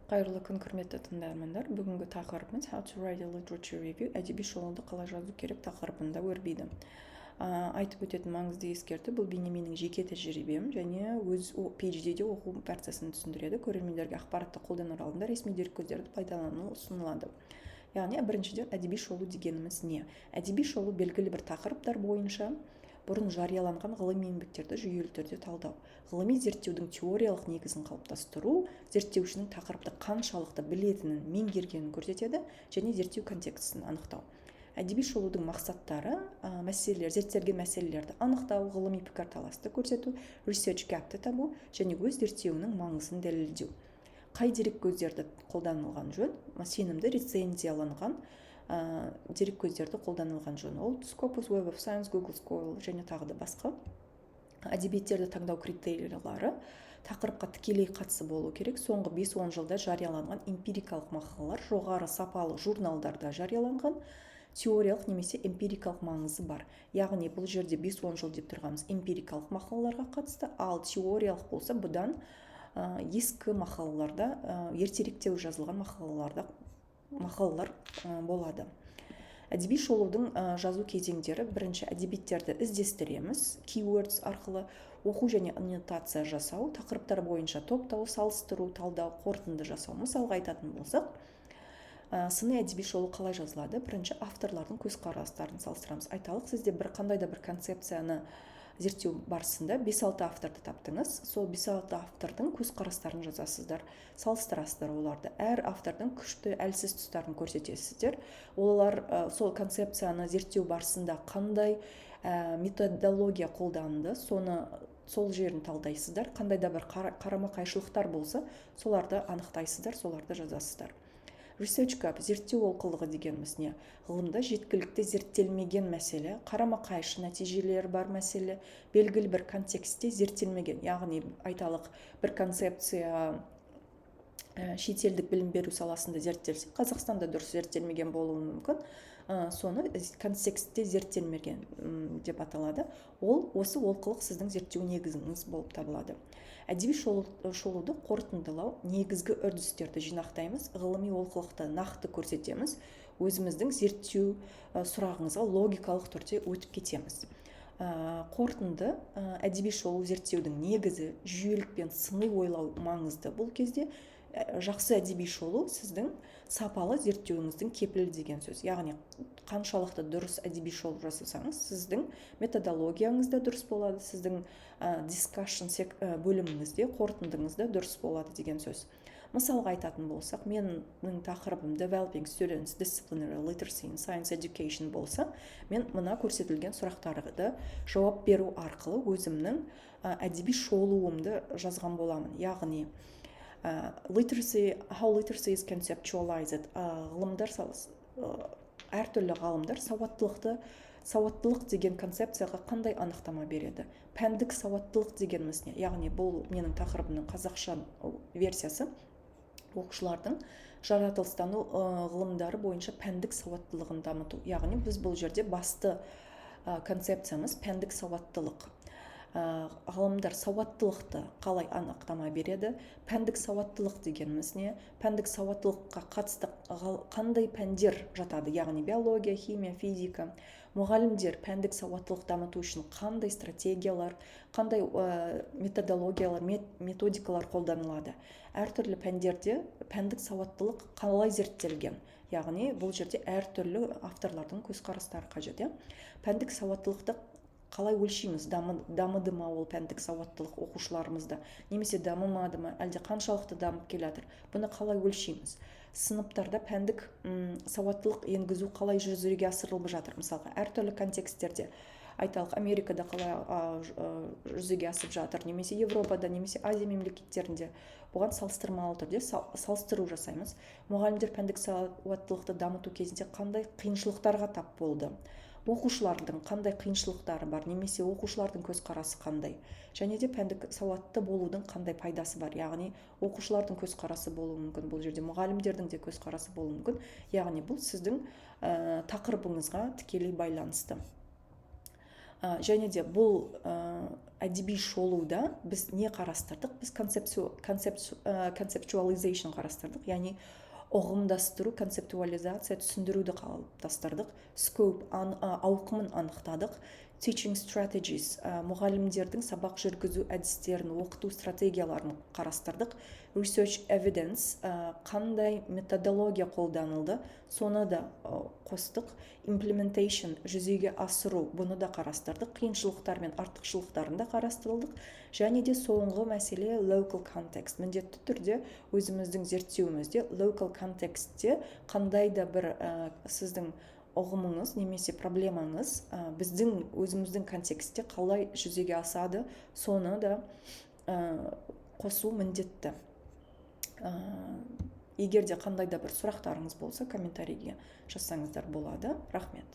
Қайырлы күн, құрметті тыңдармандар. Бүгінгі тақырыбымыз How to write a literature review, әдеби шолуды қалай жазу керек тақырыбында өрбиді. Айтып өтетін маңызды ескерту, бұл менің жеке тәжірибем және өз PhD-де оқу процесін түсіндіреді. Көрермендерге ақпаратты қолданар алдында ресми дереккөздерді пайдалану ұсынылады. Яғни біріншіден әдеби шолу дегеніміз не? Әдеби шолу белгілі бір тақырыптар бойынша бұрын жарияланған ғылыми еңбектерді жүйелі түрде талдау, ғылыми зерттеудің теориялық негізін қалыптастыру, зерттеушінің тақырыпты қаншалықты білетінін, меңгергенін көрсетеді және зерттеу контекстін анықтау. Әдеби шолудың мақсаттары зерттелген мәселелерді анықтау, ғылыми пікірталасты көрсету, research gap'ті табу және өз зерттеуінің маңызын дәлелдеу. Қай дереккөздерді қолданылған жөн? Сенімді рецензияланған дереккөздерді қолданылған жөн. Ол Scopus, Web of Science, Google Scholar және тағы да басқа. Әдебиеттерді таңдау критериялары тақырыпқа тікелей қатысы болу керек. Соңғы 5-10 жылда жарияланған эмпирикалық мақалалар жоғары сапалы журналдарда жарияланған, теориялық немесе эмпирикалық маңызы бар. Яғни бұл жерде 5-10 жыл деп тұрғанымыз эмпирикалық мақалаларға қатысты, ал теориялық болса бұдан ескі мақалаларда, ертеректе жазылған мақалалар болады. Әдеби шолудың жазу кезеңдері: бірінші, әдебиеттерді іздестіреміз, keywords арқылы оқу және аннотация жасау, тақырыптар бойынша топтау, салыстыру, талдау, қорытынды жасау. Мысалға айтатын болсақ, сыни әдеби шолу қалай жазылады? Бірінші, авторлардың көзқарастарын салыстырамыз. Айталық, сізде қандай да бір концепцияны зерттеу барысында 5-6 авторды таптыңыз, сол 5-6 автордың көзқарастарын жазасыздар, салыстырасыздар оларды. Әр автордың күшті, әлсіз тұстарын көрсетесіздер. Олар сол концепцияны зерттеу барысында қандай методология қолданды, сол жерін талдайсыздар. Қандай да бір қарама-қайшылықтар болса, соларды анықтайсыздар, соларды жазасыздар. Research gap, зерттеу олқылығы дегеніміз не? Ғылымда жеткілікті зерттелмеген мәселе, қарама-қайшы нәтижелер бар мәселе, белгілі бір контекстте зерттелмеген. Яғни айталық, бір концепция шетелдік білім беру саласында зерттелсе, Қазақстанда дұрыс зерттелмеген болуы мүмкін, соны контекстте зерттелмеген деп аталады. Осы олқылық сіздің зерттеу негізіңіз болып табылады. Әдеби шолуды қорытындылау: негізгі үрдістерді жинақтаймыз, ғылыми олқылықты нақты көрсетеміз, өзіміздің зерттеу сұрағыңызға логикалық түрде өтіп кетеміз. Қорытынды: әдеби шолу зерттеудің негізі, жүйелік пен сыни ойлау маңызды. Бұл кезде жақсы әдеби шолу сіздің сапалы зерттеуіңіздің кепілі деген сөз. Яғни қаншалықты дұрыс әдеби шолу жасасаңыз, сіздің методологияңызда дұрыс болады, сіздің discussion бөліміңізде, қорытындыңызда дұрыс болады деген сөз. Мысалға айтатын болсақ, менің тақырыбым Developing Students Disciplinary Literacy in Science Education болса, мен мына көрсетілген сұрақтарды жауап беру арқылы өзімнің әдеби шолуымды жазған боламын. Яғни how literacy is conceptualized. Әртүрлі ғалымдар сауаттылық деген концепцияға қандай анықтама береді? Пәндік сауаттылық дегеніміз не? Яғни бұл менің тақырыбымның қазақша версиясы. Оқушылардың жаратылыстану ғылымдары бойынша пәндік сауаттылығын дамыту. Яғни біз бұл жерде басты концепциямыз пәндік сауаттылық. Ғалымдар сауаттылықты қалай анықтама береді? Пәндік сауаттылық дегеніміз не? Пәндік сауаттылыққа қатысты қандай пәндер жатады? Яғни биология, химия, физика. Мұғалімдер пәндік сауаттылық дамыту үшін қандай стратегиялар, қандай методологиялар, методикалар қолданылады? Әртүрлі пәндерде пәндік сауаттылық қалай зерттелген? Яғни бұл жерде әртүрлі авторлардың көзқарастары қажет. Пәндік сауаттылықты қалай өлшейміз? Дамыды ма ол пәндік сауаттылық оқушыларымызда, немесе дамымады ма, әлде қаншалықты дамып келе жатыр? Бұны қалай өлшейміз? Сыныптарда пәндік сауаттылық енгізу қалай жүзеге асырылып жатыр? Мысалға, әртүрлі контексттерде, айталық, Америкада қалай жүзеге асып жатыр, немесе Европада, немесе Азия мемлекеттерінде, бұған салыстырмалы түрде салыстыру жасаймыз. Мұғалімдер пәндік сауаттылықты дамыту кезінде қандай қиыншылықтарға тап болды? Оқушылардың қандай қиыншылықтары бар, немесе оқушылардың көзқарасы қандай? Және де пәндік сауатты болудың қандай пайдасы бар? Яғни оқушылардың көзқарасы болуы мүмкін, бұл жерде мұғалімдердің де көзқарасы болуы мүмкін. Яғни бұл сіздің тақырыбыңызға тікелей байланысты. және де бұл әдеби шолуда біз не қарастырдық? Біз концептуализейшн қарастырдық, яғни ұғымдастыру, концептуализация, түсіндіруді қалыптастырдық. Скоп, ауқымын анықтадық. Teaching strategies, мұғалімдердің сабақ жүргізу әдістерін, оқыту стратегияларын қарастырдық. Research evidence, қандай методология қолданылды, соны да қостық. Implementation, жүзеге асыру, бұны да қарастырдық. Қиыншылықтар мен артықшылықтарын да қарастырдық. Және де соңғы мәселе local context. Міндетті түрде өзіміздің зерттеуімізде local context-те қандай да бір сіздің ұғымыңыз немесе проблемаңыз біздің өзіміздің контекстте қалай жүзеге асады, соны да қосу міндетті. Егер де қандай да бір сұрақтарыңыз болса, комментарийге жазсаңыздар болады. Рахмет.